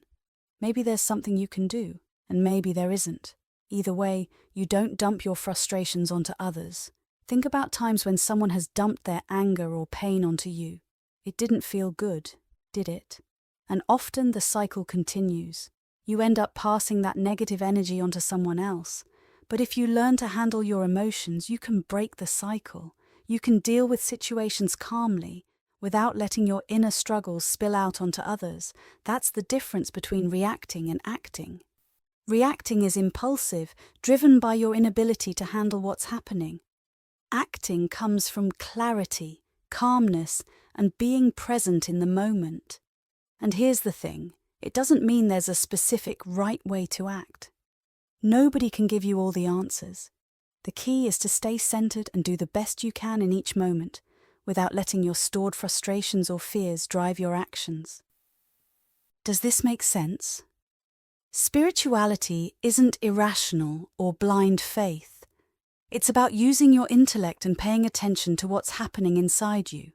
Maybe there's something you can do, and maybe there isn't. Either way, you don't dump your frustrations onto others. Think about times when someone has dumped their anger or pain onto you. It didn't feel good, did it? And often the cycle continues. You end up passing that negative energy onto someone else. But if you learn to handle your emotions, you can break the cycle. You can deal with situations calmly, without letting your inner struggles spill out onto others. That's the difference between reacting and acting. Reacting is impulsive, driven by your inability to handle what's happening. Acting comes from clarity, calmness, and being present in the moment. And here's the thing, it doesn't mean there's a specific right way to act. Nobody can give you all the answers. The key is to stay centered and do the best you can in each moment, without letting your stored frustrations or fears drive your actions. Does this make sense? Spirituality isn't irrational or blind faith. It's about using your intellect and paying attention to what's happening inside you.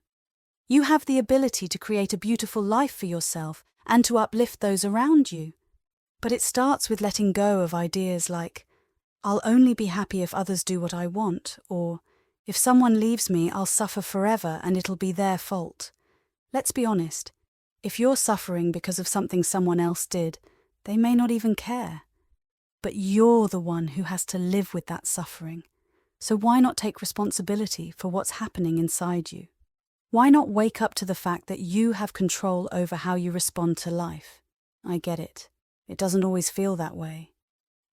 You have the ability to create a beautiful life for yourself and to uplift those around you. But it starts with letting go of ideas like, I'll only be happy if others do what I want, or if someone leaves me, I'll suffer forever and it'll be their fault. Let's be honest, if you're suffering because of something someone else did, they may not even care. But you're the one who has to live with that suffering. So why not take responsibility for what's happening inside you? Why not wake up to the fact that you have control over how you respond to life? I get it. It doesn't always feel that way.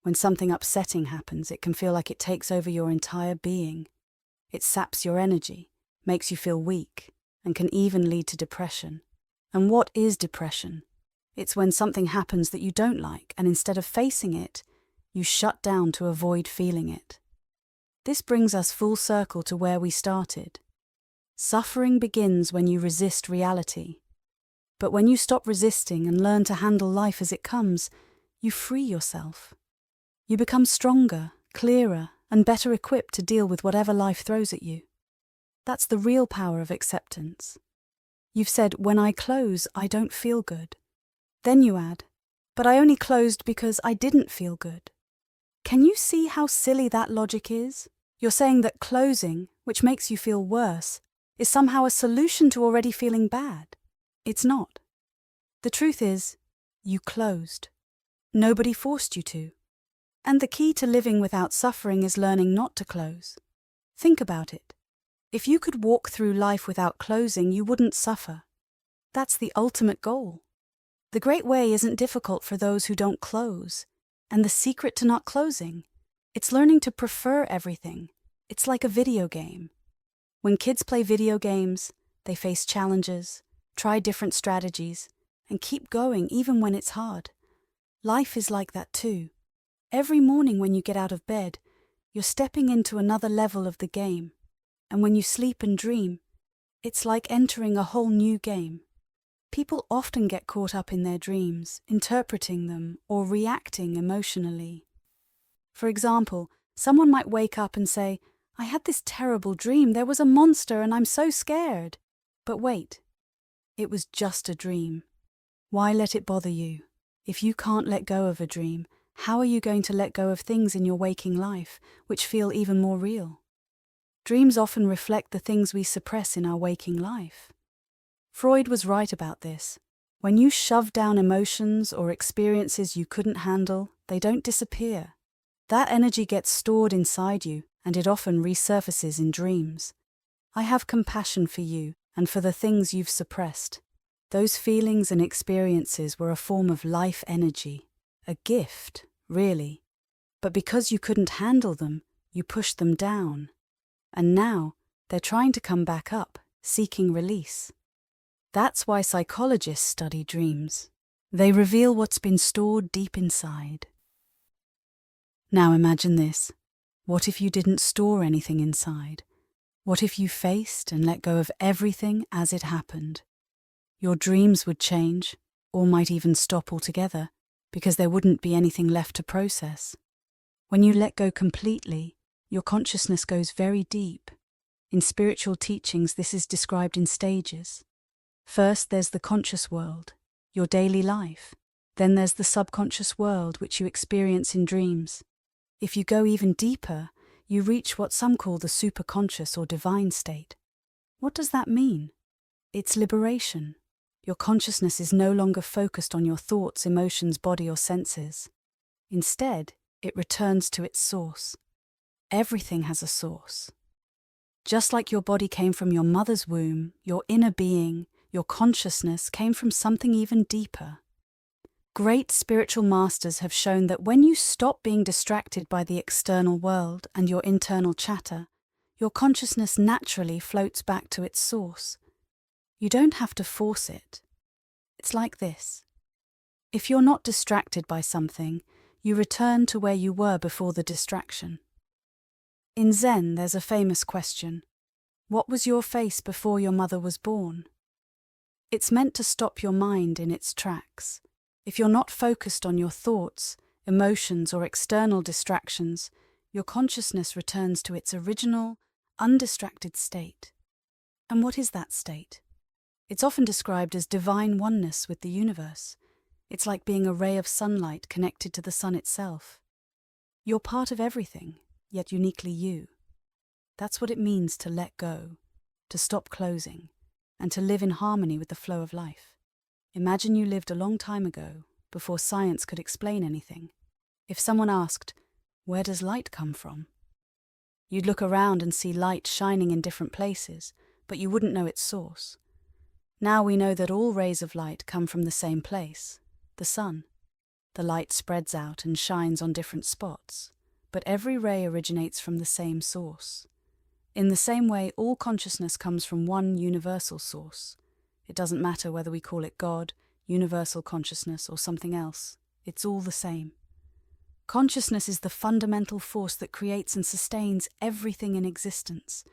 When something upsetting happens, it can feel like it takes over your entire being. It saps your energy, makes you feel weak, and can even lead to depression. And what is depression? It's when something happens that you don't like, and instead of facing it, you shut down to avoid feeling it. This brings us full circle to where we started. Suffering begins when you resist reality. But when you stop resisting and learn to handle life as it comes, you free yourself. You become stronger, clearer, and better equipped to deal with whatever life throws at you. That's the real power of acceptance. You've said, when I close, I don't feel good. Then you add, but I only closed because I didn't feel good. Can you see how silly that logic is? You're saying that closing, which makes you feel worse, is somehow a solution to already feeling bad. It's not. The truth is, you closed. Nobody forced you to. And the key to living without suffering is learning not to close. Think about it. If you could walk through life without closing, you wouldn't suffer. That's the ultimate goal. The Great Way isn't difficult for those who don't close. And the secret to not closing, it's learning to prefer everything. It's like a video game. When kids play video games, they face challenges, try different strategies, and keep going even when it's hard. Life is like that too. Every morning when you get out of bed, you're stepping into another level of the game. And when you sleep and dream, it's like entering a whole new game. People often get caught up in their dreams, interpreting them, or reacting emotionally. For example, someone might wake up and say, I had this terrible dream, there was a monster and I'm so scared. But wait, it was just a dream. Why let it bother you? If you can't let go of a dream, how are you going to let go of things in your waking life, which feel even more real? Dreams often reflect the things we suppress in our waking life. Freud was right about this. When you shove down emotions or experiences you couldn't handle, they don't disappear. That energy gets stored inside you, and it often resurfaces in dreams. I have compassion for you and for the things you've suppressed. Those feelings and experiences were a form of life energy, a gift, really. But because you couldn't handle them, you pushed them down. And now, they're trying to come back up, seeking release. That's why psychologists study dreams. They reveal what's been stored deep inside. Now imagine this. What if you didn't store anything inside? What if you faced and let go of everything as it happened? Your dreams would change, or might even stop altogether, because there wouldn't be anything left to process. When you let go completely, your consciousness goes very deep. In spiritual teachings, this is described in stages. First, there's the conscious world, your daily life. Then there's the subconscious world, which you experience in dreams. If you go even deeper, you reach what some call the superconscious or divine state. What does that mean? It's liberation. Your consciousness is no longer focused on your thoughts, emotions, body, or senses. Instead, it returns to its source. Everything has a source. Just like your body came from your mother's womb, your inner being, your consciousness came from something even deeper. Great spiritual masters have shown that when you stop being distracted by the external world and your internal chatter, your consciousness naturally floats back to its source. You don't have to force it. It's like this. If you're not distracted by something, you return to where you were before the distraction. In Zen, there's a famous question: what was your face before your mother was born? It's meant to stop your mind in its tracks. If you're not focused on your thoughts, emotions, or external distractions, your consciousness returns to its original, undistracted state. And what is that state? It's often described as divine oneness with the universe. It's like being a ray of sunlight connected to the sun itself. You're part of everything, yet uniquely you. That's what it means to let go, to stop closing, and to live in harmony with the flow of life. Imagine you lived a long time ago, before science could explain anything. If someone asked, "Where does light come from?" You'd look around and see light shining in different places, but you wouldn't know its source. Now we know that all rays of light come from the same place, the sun. The light spreads out and shines on different spots, but every ray originates from the same source. In the same way, all consciousness comes from one universal source. It doesn't matter whether we call it God, universal consciousness, or something else. It's all the same. Consciousness is the fundamental force that creates and sustains everything in existence.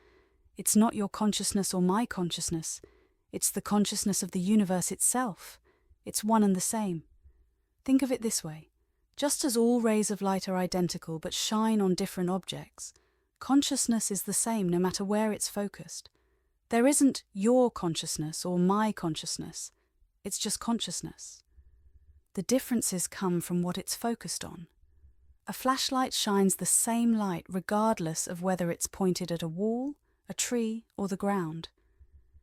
It's not your consciousness or my consciousness. It's the consciousness of the universe itself. It's one and the same. Think of it this way. Just as all rays of light are identical but shine on different objects, consciousness is the same no matter where it's focused. There isn't your consciousness or my consciousness. It's just consciousness. The differences come from what it's focused on. A flashlight shines the same light regardless of whether it's pointed at a wall, a tree, or the ground.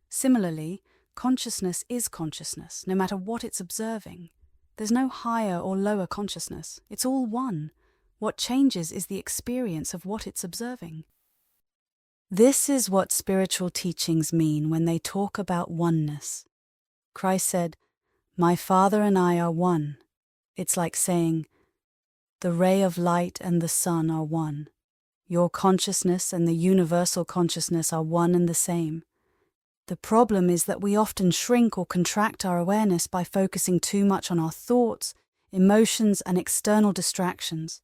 Similarly, consciousness is consciousness, no matter what it's observing. There's no higher or lower consciousness. It's all one. What changes is the experience of what it's observing. This is what spiritual teachings mean when they talk about oneness. Christ said, "My Father and I are one." It's like saying, the ray of light and the sun are one. Your consciousness and the universal consciousness are one and the same. The problem is that we often shrink or contract our awareness by focusing too much on our thoughts, emotions, and external distractions.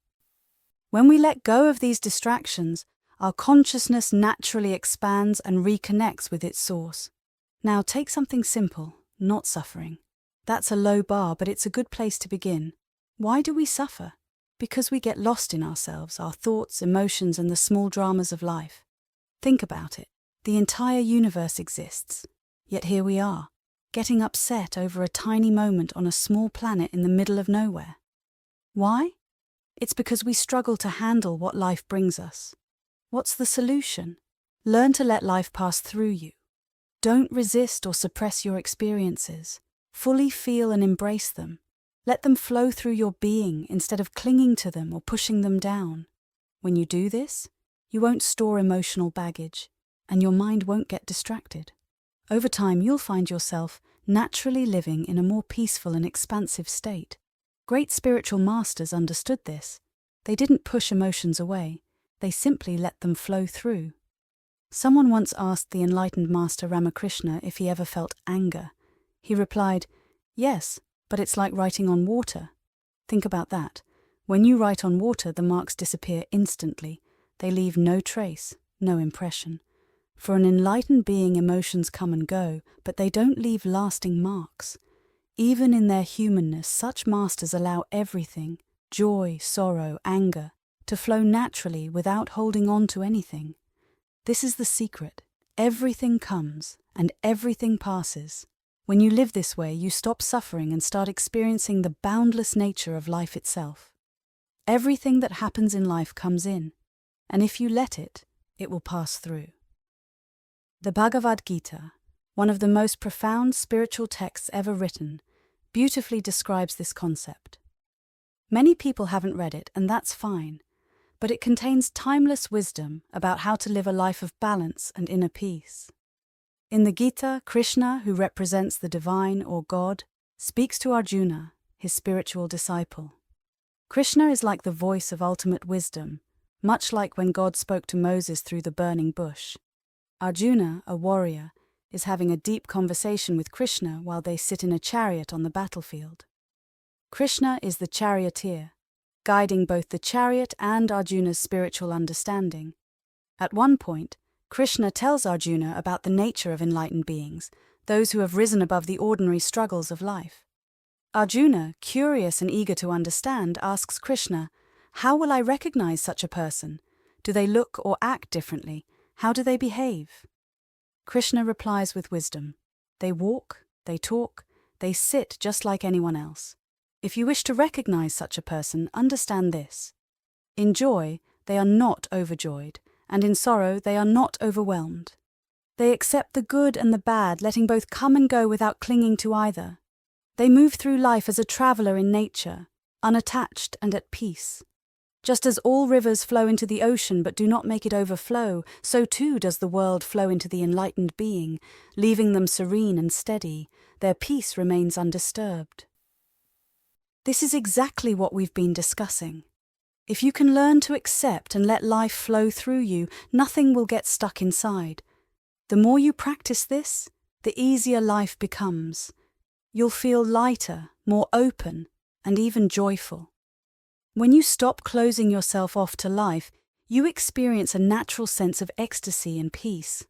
When we let go of these distractions, our consciousness naturally expands and reconnects with its source. Now take something simple, not suffering. That's a low bar, but it's a good place to begin. Why do we suffer? Because we get lost in ourselves, our thoughts, emotions, and the small dramas of life. Think about it. The entire universe exists. Yet here we are, getting upset over a tiny moment on a small planet in the middle of nowhere. Why? It's because we struggle to handle what life brings us. What's the solution? Learn to let life pass through you. Don't resist or suppress your experiences. Fully feel and embrace them. Let them flow through your being instead of clinging to them or pushing them down. When you do this, you won't store emotional baggage, and your mind won't get distracted. Over time, you'll find yourself naturally living in a more peaceful and expansive state. Great spiritual masters understood this. They didn't push emotions away. They simply let them flow through. Someone once asked the enlightened master Ramakrishna if he ever felt anger. He replied, "Yes, but it's like writing on water." Think about that. When you write on water, the marks disappear instantly. They leave no trace, no impression. For an enlightened being, emotions come and go, but they don't leave lasting marks. Even in their humanness, such masters allow everything, joy, sorrow, anger, to flow naturally without holding on to anything. This is the secret. Everything comes and everything passes. When you live this way, you stop suffering and start experiencing the boundless nature of life itself. Everything that happens in life comes in, and if you let it, it will pass through. The Bhagavad Gita, one of the most profound spiritual texts ever written, beautifully describes this concept. Many people haven't read it, and that's fine, but it contains timeless wisdom about how to live a life of balance and inner peace. In the Gita, Krishna, who represents the divine or God, speaks to Arjuna, his spiritual disciple. Krishna is like the voice of ultimate wisdom, much like when God spoke to Moses through the burning bush. Arjuna, a warrior, is having a deep conversation with Krishna while they sit in a chariot on the battlefield. Krishna is the charioteer, guiding both the chariot and Arjuna's spiritual understanding. At one point, Krishna tells Arjuna about the nature of enlightened beings, those who have risen above the ordinary struggles of life. Arjuna, curious and eager to understand, asks Krishna, "How will I recognize such a person? Do they look or act differently? How do they behave?" Krishna replies with wisdom. They walk, they talk, they sit just like anyone else. If you wish to recognize such a person, understand this. In joy, they are not overjoyed, and in sorrow, they are not overwhelmed. They accept the good and the bad, letting both come and go without clinging to either. They move through life as a traveler in nature, unattached and at peace. Just as all rivers flow into the ocean but do not make it overflow, so too does the world flow into the enlightened being, leaving them serene and steady. Their peace remains undisturbed. This is exactly what we've been discussing. If you can learn to accept and let life flow through you, nothing will get stuck inside. The more you practice this, the easier life becomes. You'll feel lighter, more open, and even joyful. When you stop closing yourself off to life, you experience a natural sense of ecstasy and peace.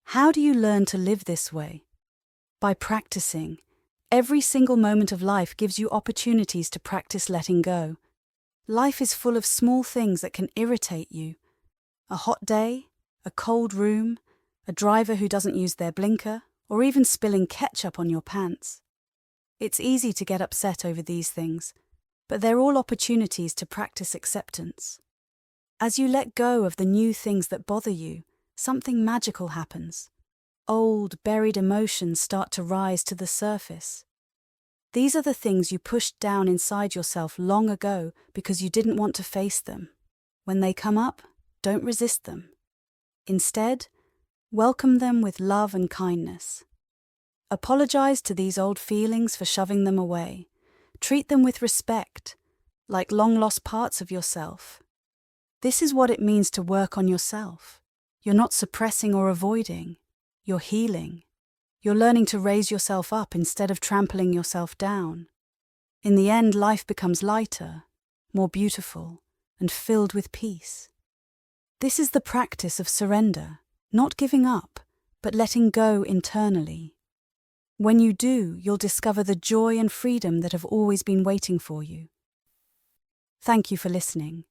How do you learn to live this way? By practicing. Every single moment of life gives you opportunities to practice letting go. Life is full of small things that can irritate you. A hot day, a cold room, a driver who doesn't use their blinker, or even spilling ketchup on your pants. It's easy to get upset over these things, but they're all opportunities to practice acceptance. As you let go of the new things that bother you, something magical happens. Old, buried emotions start to rise to the surface. These are the things you pushed down inside yourself long ago because you didn't want to face them. When they come up, don't resist them. Instead, welcome them with love and kindness. Apologize to these old feelings for shoving them away. Treat them with respect, like long-lost parts of yourself. This is what it means to work on yourself. You're not suppressing or avoiding. You're healing. You're learning to raise yourself up instead of trampling yourself down. In the end, life becomes lighter, more beautiful, and filled with peace. This is the practice of surrender, not giving up, but letting go internally. When you do, you'll discover the joy and freedom that have always been waiting for you. Thank you for listening.